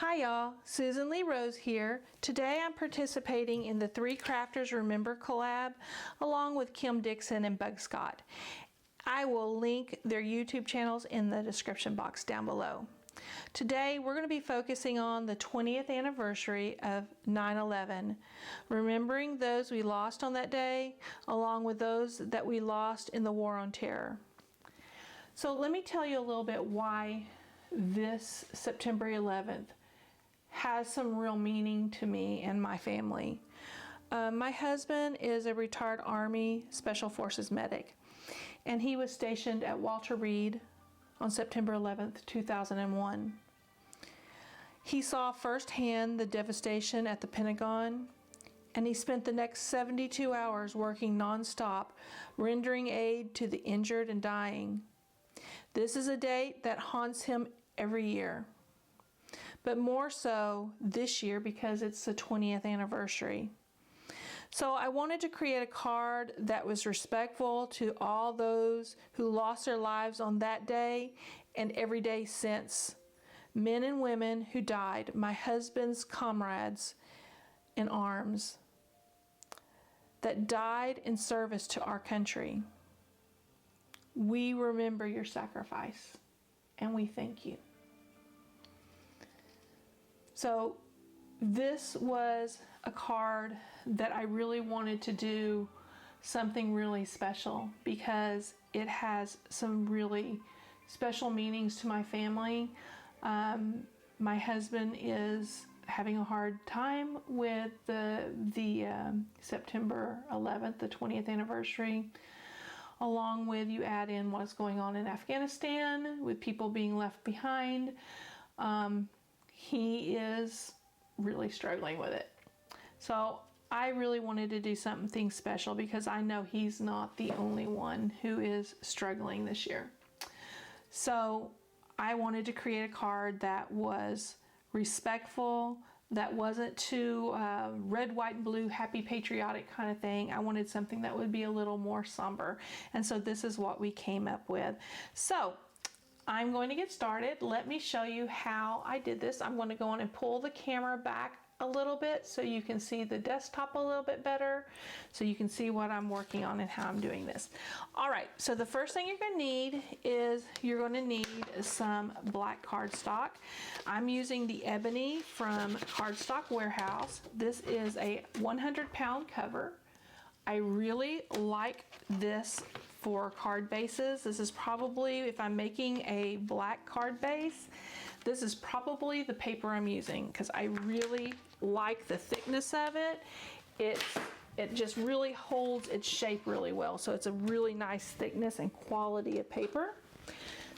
Hi y'all, Susan Lee Rose here. Today I'm participating in the Three Crafters Remember Collab along with Kim Dixon and Bug Scott. I will link their YouTube channels in the description box down below. Today we're going to be focusing on the 20th anniversary of 9/11, remembering those we lost on that day along with those that we lost in the War on Terror. So let me tell you a little bit why this September 11th has some real meaning to me and my family. My husband is a retired Army Special Forces medic, and he was stationed at Walter Reed on September 11th, 2001. He saw firsthand the devastation at the Pentagon, and he spent the next 72 hours working non-stop, rendering aid to the injured and dying. This is a date that haunts him every year, but more so this year because it's the 20th anniversary. So I wanted to create a card that was respectful to all those who lost their lives on that day and every day since. Men and women who died, my husband's comrades in arms, that died in service to our country. We remember your sacrifice, and we thank you. So this was a card that I really wanted to do something really special because it has some really special meanings to my family. My husband is having a hard time with the September 11th, the 20th anniversary. Along with, you add in what's going on in Afghanistan with people being left behind. He is really struggling with it. So I really wanted to do something special because I know he's not the only one who is struggling this year. So I wanted to create a card that was respectful, that wasn't too red, white, and blue, happy, patriotic kind of thing. I wanted something that would be a little more somber. And so this is what we came up with. So I'm going to get started. Let me show you how I did this. I'm going to go on and pull the camera back a little bit so you can see the desktop a little bit better, so you can see what I'm working on and how I'm doing this. All right, so the first thing you're going to need is you're going to need some black cardstock. I'm using the ebony from Cardstock Warehouse. This is a 100-pound cover. I really like this for card bases. This is probably, if I'm making a black card base, this is probably the paper I'm using because I really like the thickness of it. It just really holds its shape really well. So it's a really nice thickness and quality of paper.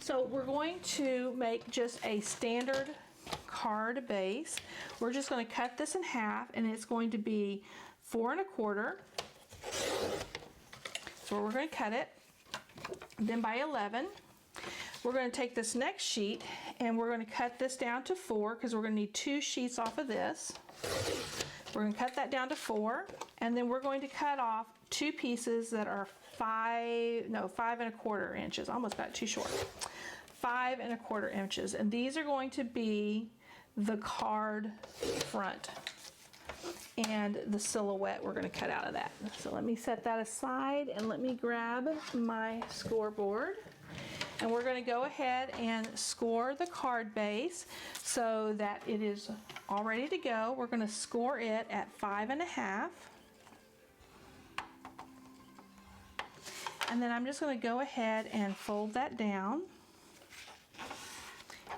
So we're going to make just a standard card base. We're just going to cut this in half, and it's going to be 4 1/4. So we're going to cut it, then by 11. We're going to take this next sheet and we're going to cut this down to 4 because we're going to need 2 sheets off of this. We're going to cut that down to 4, and then we're going to cut off 2 pieces that are 5 1/4 inches. Almost got too short. 5 1/4 inches, and these are going to be the card front and the silhouette we're going to cut out of that. So let me set that aside and let me grab my scoreboard. And we're going to go ahead and score the card base so that it is all ready to go. We're going to score it at 5 1/2. And then I'm just going to go ahead and fold that down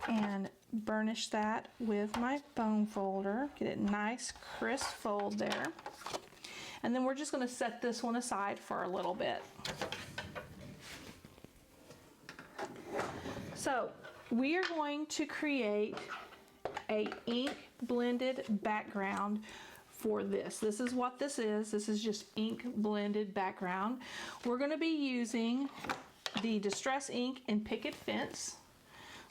and burnish that with my bone folder. Get it nice, crisp fold there. And then we're just going to set this one aside for a little bit. So we are going to create a ink blended background for this. This is what this is. This is just ink blended background. We're going to be using the Distress ink in Picket Fence.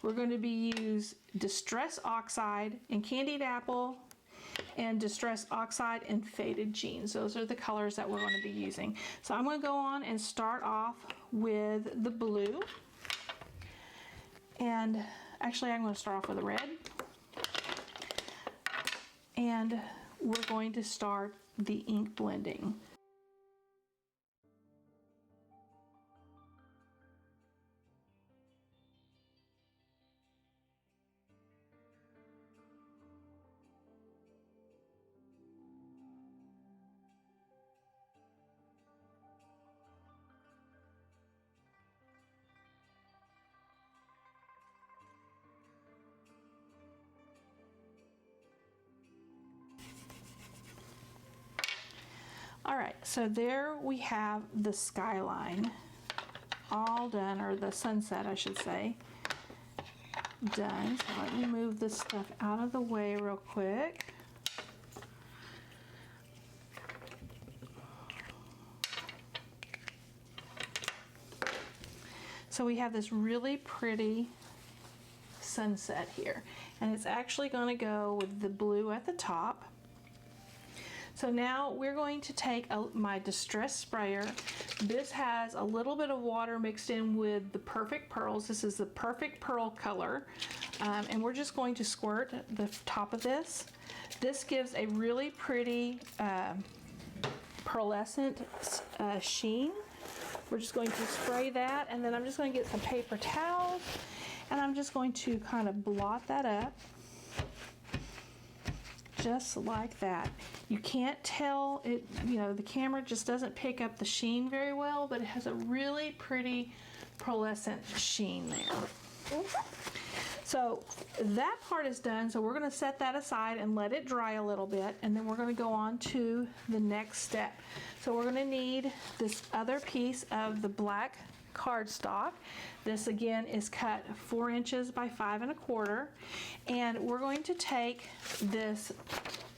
We're going to be use Distress Oxide in Candied Apple and Distress Oxide and Faded Jeans. Those are the colors that we're going to be using. So I'm going to go on and start off with the blue. And actually I'm going to start off with the red. and we're going to start the ink blending. All right, so there we have the skyline all done, or the sunset, I should say, done. So let me move this stuff out of the way real quick. So we have this really pretty sunset here, and it's actually going to go with the blue at the top. So now we're going to take my distress sprayer. This has a little bit of water mixed in with the Perfect Pearls. This is the Perfect Pearl color. And we're just going to squirt the top of this. This gives a really pretty pearlescent sheen. We're just going to spray that, and then I'm just going to get some paper towels, and I'm just going to kind of blot that up. Just like that. You can't tell it, you know, the camera just doesn't pick up the sheen very well, but it has a really pretty pearlescent sheen there. So that part is done, so we're going to set that aside and let it dry a little bit, and then we're going to go on to the next step. So we're going to need this other piece of the black cardstock. This again is cut 4 inches by 5 1/4, and we're going to take this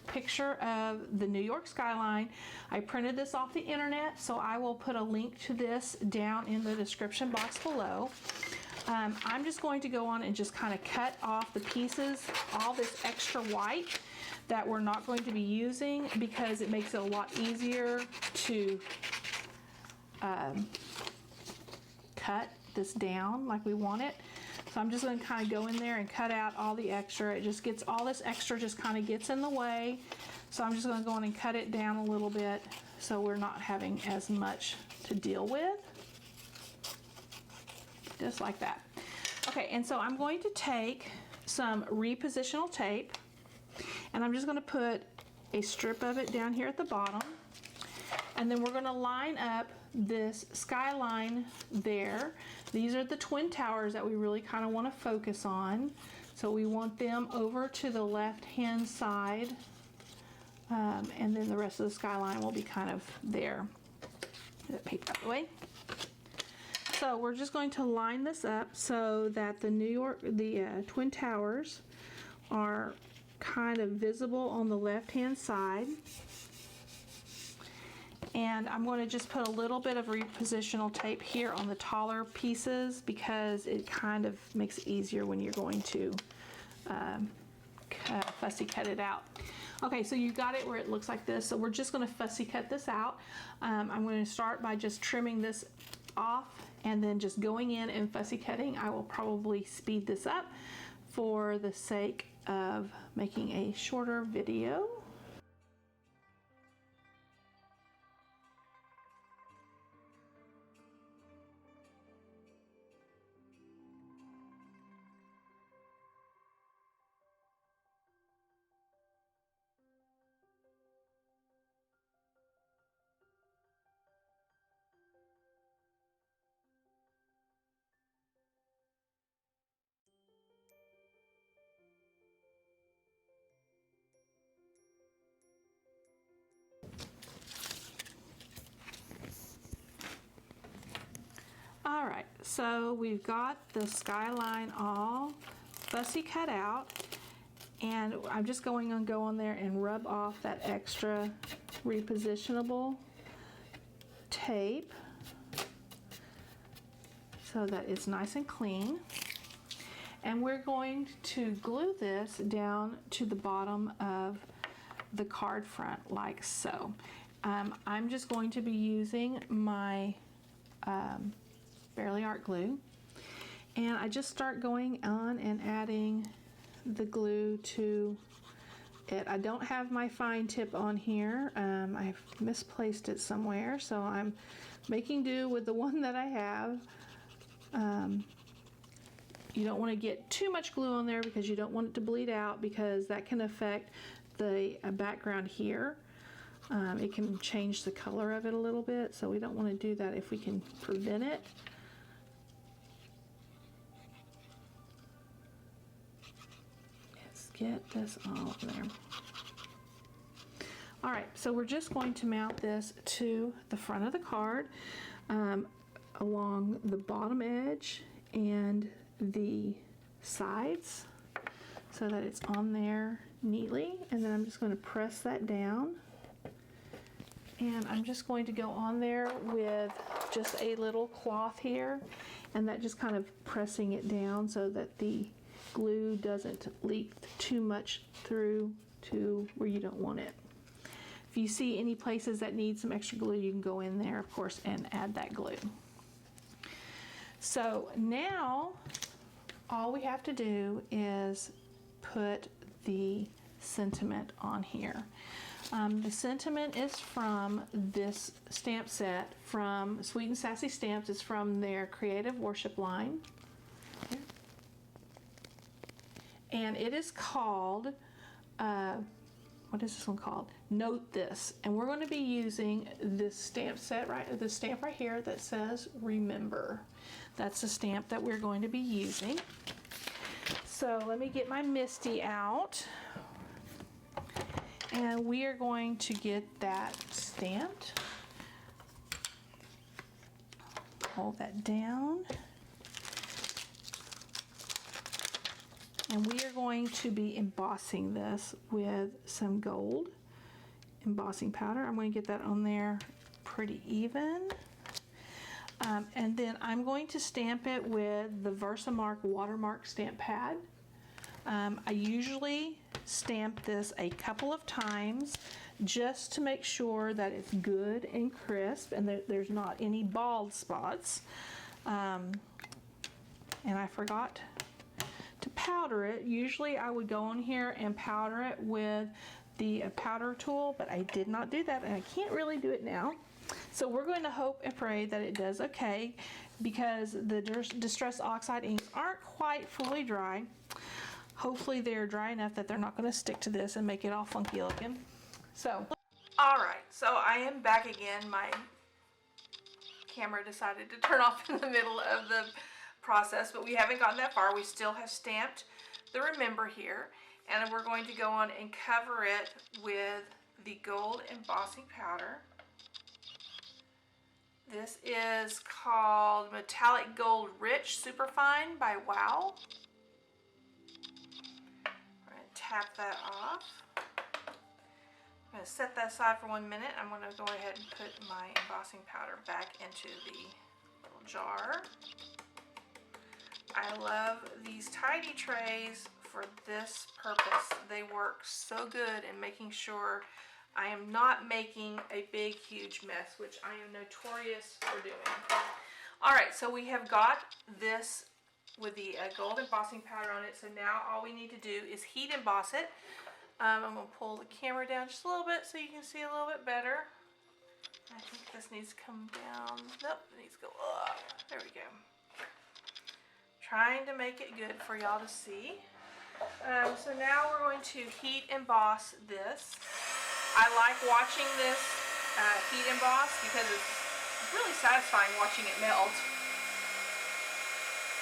picture of the New York skyline. I printed this off the internet, so I will put a link to this down in the description box below. I'm just going to go on and just kind of cut off the pieces, all this extra white that we're not going to be using, because it makes it a lot easier to cut this down like we want it. So I'm just going to kind of go in there and cut out all the extra. It just gets, all this extra just kind of gets in the way. So I'm just going to go on and cut it down a little bit so we're not having as much to deal with. Just like that. Okay, and so I'm going to take some repositional tape, and I'm just going to put a strip of it down here at the bottom, and then we're going to line up this skyline there. These are the twin towers that we really kind of want to focus on. So we want them over to the left hand side, and then the rest of the skyline will be kind of there. Get that paper out of the way. So we're just going to line this up so that the twin towers are kind of visible on the left hand side. And I'm going to just put a little bit of repositional tape here on the taller pieces, because it kind of makes it easier when you're going to fussy cut it out. Okay, so you got it where it looks like this. So we're just going to fussy cut this out. I'm going to start by just trimming this off, and then just going in and fussy cutting. I will probably speed this up for the sake of making a shorter video. All right, so we've got the skyline all fussy cut out, and I'm just going to go on there and rub off that extra repositionable tape so that it's nice and clean. And we're going to glue this down to the bottom of the card front like so. I'm just going to be using my Fairly Art glue, and I just start going on and adding the glue to it. I don't have my fine tip on here. I've misplaced it somewhere, so I'm making do with the one that I have. You don't want to get too much glue on there because you don't want it to bleed out, because that can affect the background here. It can change the color of it a little bit, so we don't want to do that if we can prevent it. Let's get this all up there. All right, so we're just going to mount this to the front of the card along the bottom edge and the sides so that it's on there neatly, and then I'm just going to press that down, and I'm just going to go on there with just a little cloth here, and that just kind of pressing it down so that the glue doesn't leak too much through to where you don't want it. If you see any places that need some extra glue, you can go in there, of course, and add that glue. So now all we have to do is put the sentiment on here. The sentiment is from this stamp set from Sweet and Sassy Stamps. It's from their Creative Worship line. And it is called, what is this one called? Note This. And we're going to be using this stamp set, the stamp right here that says Remember. That's the stamp that we're going to be using. So let me get my Misty out. And we are going to get that stamped. Hold that down. And we are going to be embossing this with some gold embossing powder. I'm going to get that on there pretty even. And then I'm going to stamp it with the Versamark watermark stamp pad. I usually stamp this a couple of times just to make sure that it's good and crisp and that there's not any bald spots. And I forgot to powder it. Usually I would go on here and powder it with the powder tool, but I did not do that, and I can't really do it now. So we're going to hope and pray that it does okay, because the Distress Oxide inks aren't quite fully dry. Hopefully they're dry enough that they're not going to stick to this and make it all funky looking. So, all right, so I am back again. My camera decided to turn off in the middle of the process, but we haven't gotten that far. We still have stamped the Remember here, and we're going to go on and cover it with the gold embossing powder. This is called Metallic Gold Rich Superfine by Wow. I'm going to tap that off. I'm going to set that aside for 1 minute. I'm going to go ahead and put my embossing powder back into the little jar. I love these tidy trays for this purpose. They work so good in making sure I am not making a big, huge mess, which I am notorious for doing. All right, so we have got this with the gold embossing powder on it. So now all we need to do is heat emboss it. I'm going to pull the camera down just a little bit so you can see a little bit better. I think this needs to come down. Nope, it needs to go up. There we go. Trying to make it good for y'all to see. So now we're going to heat emboss this. I like watching this heat emboss because it's really satisfying watching it melt.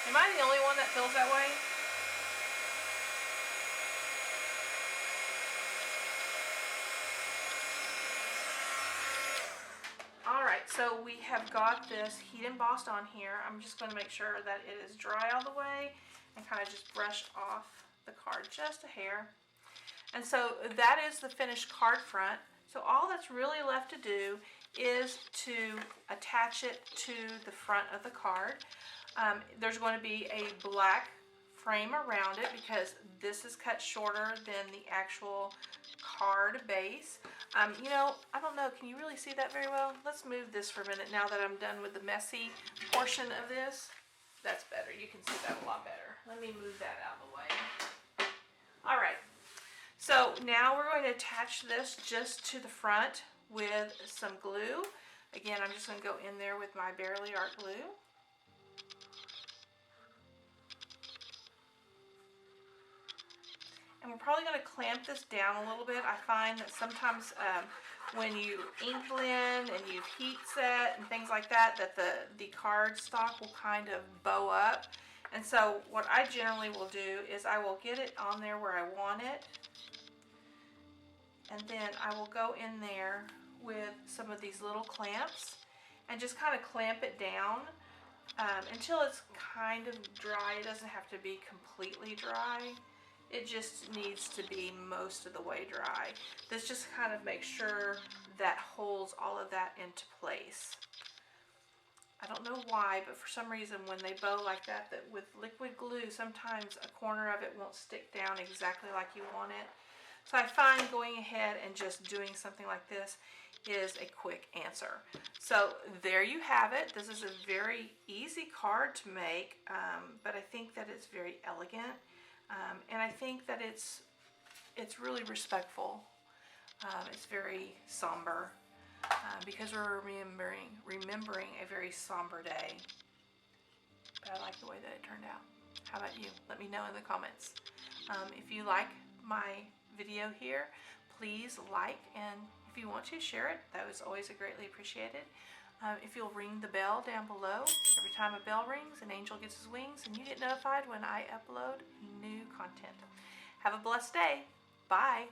Am I the only one that feels that way? Alright, so we have got this heat embossed on here. I'm just going to make sure that it is dry all the way and kind of just brush off the card just a hair. And so that is the finished card front. So all that's really left to do is to attach it to the front of the card. There's going to be a black frame around it because this is cut shorter than the actual card base. You know, I don't know, can you really see that very well? Let's move this for a minute now that I'm done with the messy portion of this. That's better, you can see that a lot better. Let me move that out of the way. All right, So now we're going to attach this just to the front with some glue. Again, I'm just going to go in there with my Barely Art glue. And we're probably going to clamp this down a little bit. I find that sometimes when you ink blend and you heat set and things like that, that the cardstock will kind of bow up. And so what I generally will do is I will get it on there where I want it. And then I will go in there with some of these little clamps and just kind of clamp it down until it's kind of dry. It doesn't have to be completely dry. It just needs to be most of the way dry. This just kind of makes sure that holds all of that into place. I don't know why, but for some reason when they bow like that, that with liquid glue, sometimes a corner of it won't stick down exactly like you want it. So I find going ahead and just doing something like this is a quick answer. So there you have it. This is a very easy card to make, but I think that it's very elegant. And I think that it's really respectful. It's very somber because we're remembering a very somber day. But I like the way that it turned out. How about you? Let me know in the comments. If you like my video here, please like, and if you want to share it, that was always greatly appreciated. If you'll ring the bell down below, every time a bell rings, an angel gets his wings, and you get notified when I upload new content. Have a blessed day. Bye.